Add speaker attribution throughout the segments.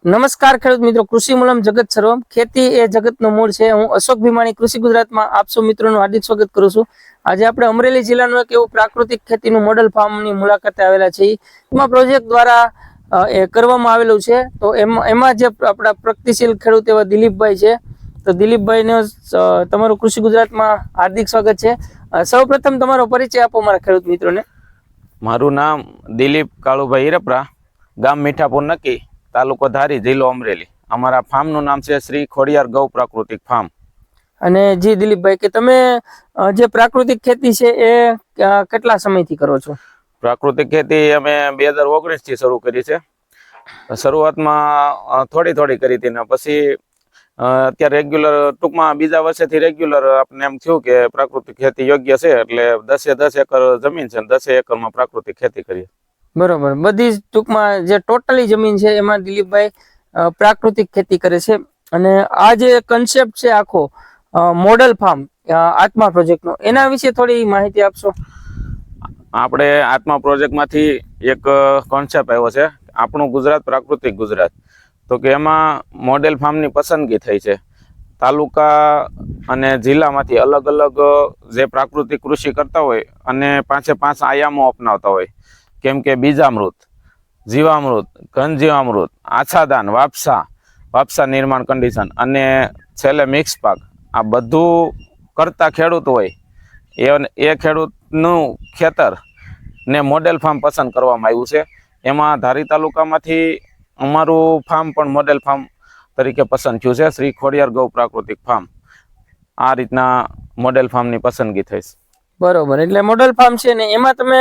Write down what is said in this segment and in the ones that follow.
Speaker 1: નમસ્કાર ખેડૂત મિત્રો, કૃષિ મૂલમ જગત સર્વમ, ખેતી એ જગતનો મૂળ છે। હું અશોક ભીમાણી કૃષિ ગુજરાતમાં આપ સૌ મિત્રોનું હાર્દિક સ્વાગત કરું છું। આજે આપણે અમરેલી જિલ્લાનું એક એવું પ્રાકૃતિક ખેતીનું મોડેલ ફાર્મની મુલાકાતે આવેલા છીએ। એમાં પ્રોજેક્ટ દ્વારા એ કરવામાં આવેલું છે। તો એમાં જે આપણા પ્રગતિશીલ ખેડૂત એવા દિલીપભાઈ છે, તો દિલીપભાઈનો તમારું કૃષિ ગુજરાતમાં હાર્દિક સ્વાગત છે। સૌપ્રથમ તમારો પરિચય આપો મારા ખેડૂત મિત્રોને।
Speaker 2: મારું નામ દિલીપ કાળુભાઈ હિરપરા, ગામ મીઠાપુર નક્કી, તાલુકો ધારી, જિલ્લો અમરેલી। અમારા ફાર્મનું નામ છે શ્રી ખોડિયાર ગૌ પ્રાકૃતિક ફાર્મ।
Speaker 1: અને જી દિલીપભાઈ, કે તમે જે પ્રાકૃતિક ખેતી છે એ કેટલા સમયથી કરો છો?
Speaker 2: પ્રાકૃતિક ખેતી અમે 2019 થી શરૂ કરી છે। શરૂઆતમાં થોડી કરી હતી ને પછી અત્યારે રેગ્યુલર, ટૂંકમાં બીજા વર્ષેથી રેગ્યુલર આપણે એમ થયું કે પ્રાકૃતિક ખેતી યોગ્ય છે, એટલે 10 એકર જમીન છે, 10 એકરમાં પ્રાકૃતિક ખેતી કરીએ।
Speaker 1: બરોબર, બધી જ ટૂંકમાં જે ટોટલી જમીન છે એમાં દિલીપભાઈ પ્રાકૃતિક ખેતી કરે છે। અને આ જે કન્સેપ્ટ છે આખો મોડલ ફાર્મ આત્મા પ્રોજેક્ટનો, એના વિશે થોડી માહિતી આપશો?
Speaker 2: આપણે આત્મા પ્રોજેક્ટમાંથી એક કોન્સેપ્ટ આવ્યો છે, આપણું ગુજરાત પ્રાકૃતિક ગુજરાત। તો કે એમાં મોડેલ ફાર્મની પસંદગી થઈ છે। તાલુકા અને જિલ્લામાંથી અલગ અલગ જે પ્રાકૃતિક કૃષિ કરતા હોય અને 5 આયામો અપનાવતા હોય, કેમ કે બીજામૃત, જીવામૃત, ઘન જીવામૃત, આચ્છાદન, વાપસા નિર્માણ કન્ડિશન અને છેલ્લે મિક્સ પાક, આ બધું કરતા ખેડૂત હોય એ ખેડૂતનું ખેતર ને મોડેલ ફાર્મ પસંદ કરવામાં આવ્યું છે। એમાં ધારી તાલુકામાંથી અમારું ફાર્મ પણ મોડેલ ફાર્મ તરીકે પસંદ થયું છે, શ્રી ખોડિયાર ગૌ પ્રાકૃતિક ફાર્મ। આ રીતના મોડેલ ફાર્મની પસંદગી થઈ છે।
Speaker 1: બરોબર, એટલે મોડેલ ફાર્મ છે ને એમાં તમે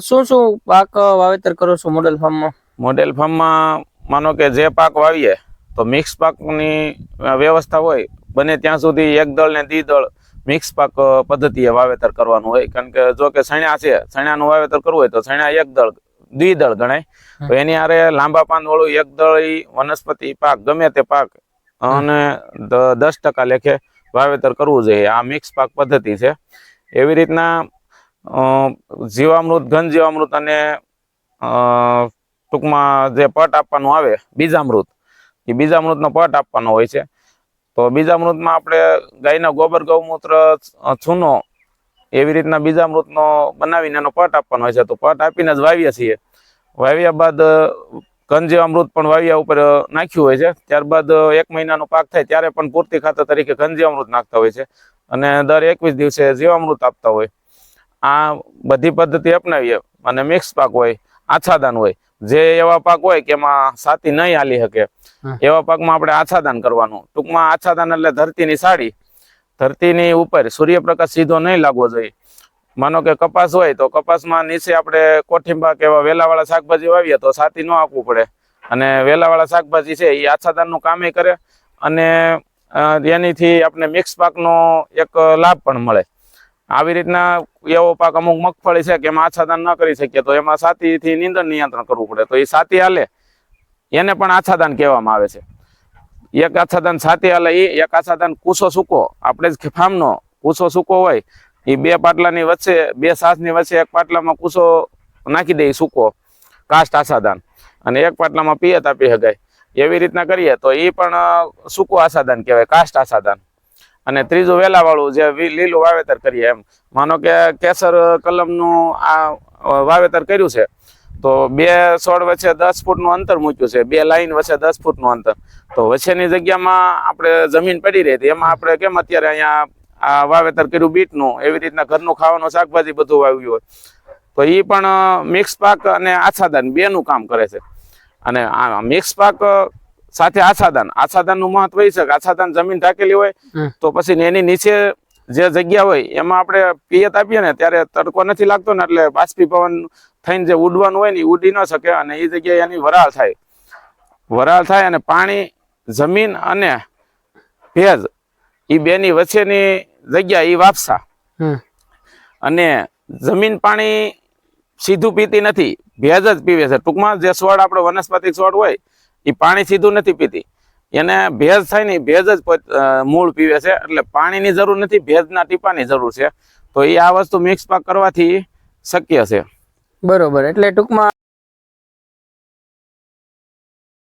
Speaker 1: શું પાક વાવેતર કરો છો મોડેલ ફાર્મમાં?
Speaker 2: મોડેલ ફાર્મમાં માનો કે જે પાક વાવીએ તો મિક્સ પાકની વ્યવસ્થા હોય, બને ત્યાં સુધી એક દળ ને દ્વિદળ મિક્સ પાક પદ્ધતિએ વાવેતર કરવાનું હોય। કારણ કે જો કે છણ્યા છે, છણ્યાનું વાવેતર કરવું હોય તો છણ્યા એક દળ, દ્વિદળ ગણાય। તો એની આરે લાંબા પાન વાળું એક દળી વનસ્પતિ પાક, ગમે તે પાક અને 10% લેખે વાવેતર કરવું જોઈએ। આ મિક્સ પાક પદ્ધતિ છે। એવી રીતના જીવામૃત, ઘન જીવામૃત અને ટૂંકમાં જે પટ આપવાનું આવે બીજામૃત, એ બીજામૃતનો પટ આપવાનો હોય છે। તો બીજામૃતમાં આપણે ગાયના ગોબર, ગૌમૂત્ર, ચૂનો, એવી રીતના બીજામૃતનો બનાવીને એનો પટ આપવાનો હોય છે। તો પટ આપીને જ વાવીએ છીએ। વાવ્યા બાદ ઘન જીવામૃત પણ વાવ્યા ઉપર નાખ્યું હોય છે। ત્યારબાદ 1 મહિનાનો પાક થાય ત્યારે પણ પૂરતી ખાતર તરીકે ઘન જીવામૃત નાખતા હોય છે અને દર 21 દિવસે જીવામૃત આપતા હોય। આ બધી પદ્ધતિ અપનાવીએ અને મિક્સ પાક હોય, આચ્છાદન હોય, જે એવા પાક હોય કે એમાં સાતી નહીં હાલી શકે એવા પાકમાં આપણે આચ્છાદન કરવાનું। ટૂંકમાં આચ્છાદન એટલે ધરતીની સાડી, ધરતીની ઉપર સૂર્યપ્રકાશ સીધો નહીં લાગવો જોઈએ। માનો કે કપાસ હોય તો કપાસમાં નીચે આપણે કોઠીંબા કે એવા વેલાવાળા શાકભાજી વાવીએ તો સાતી ન આપવું પડે, અને વેલાવાળા શાકભાજી છે એ આચ્છાદનનું કામે કરે અને એનીથી આપણે મિક્સ પાકનો એક લાભ પણ મળે। આવી રીતના એવો પાક અમુક મગફળી છે કે એમાં આચ્છાદન ન કરી શકીએ તો એમાં સાતીથી નીંદણ નિયંત્રણ કરવું પડે, તો એ સાતી હાલે એને પણ આચ્છાદન કહેવામાં આવે છે। એક આચ્છાદન સાતી હાલે, એક આચ્છાદન કૂસો સૂકો, આપણે જ ફાર્મનો કૂસો સૂકો હોય એ 2 પાટલાની વચ્ચે, 2 સાસની વચ્ચે એક પાટલામાં કૂસો નાખી દે સૂકો, કાસ્ટ આચ્છાદન, અને એક પાટલામાં પિયત આપી શકાય। એવી રીતના કરીએ તો એ પણ સૂકો આચ્છાદન કહેવાય, કાસ્ટ આચ્છાદન। અને ત્રીજું વેલાવાળું જે લીલું વાવેતર કરીએ, એમ માનો કે કેસર કલમનું આ વાવેતર કર્યું છે તો 2 છોડ વચ્ચે 10 ફૂટનું અંતર મૂક્યું છે, 2 લાઈન વચ્ચે 10 ફૂટનું અંતર। તો વચ્ચેની જગ્યામાં આપણે જમીન પડી રહી, એમાં આપણે કેમ અત્યારે અહીંયા આ વાવેતર કર્યું બીટનું, એવી રીતના ઘરનું ખાવાનું શાકભાજી બધું વાવ્યું હોય તો એ પણ મિક્સ પાક અને આચ્છાદન બેનું કામ કરે છે। અને આ મિક્સ પાક સાથે આચ્છાદનનું મહત્વ એ છે કે આચ્છાદન જમીન ઢાંકેલી હોય તો પછી એની નીચે જે જગ્યા હોય એમાં આપણે પિયત આપીએ ને ત્યારે તડકો નથી લાગતો ને, એટલે બાષ્પીભવન થઈને જે ઉડવાનું હોય ને એ ઉડી ન શકે અને એ જગ્યાએ એની વરાળ થાય અને પાણી, જમીન અને ભેજ એ બેની વચ્ચેની જગ્યા એ વાપસા। અને જમીન પાણી સીધું પીતી નથી, ભેજ જ પીવે છે। ટૂંકમાં જે છોડ આપણો વનસ્પતિ છોડ હોય એ પાણી સીધું નથી પીતી, એને ભેજ થાય ને ભેજ જ મૂળ પીવે છે, એટલે પાણીની જરૂર નથી, ભેજના ટીપાની જરૂર છે। તો એ આ વસ્તુ મિક્સ પાક કરવાથી શક્ય છે।
Speaker 1: બરોબર, એટલે ટૂંકમાં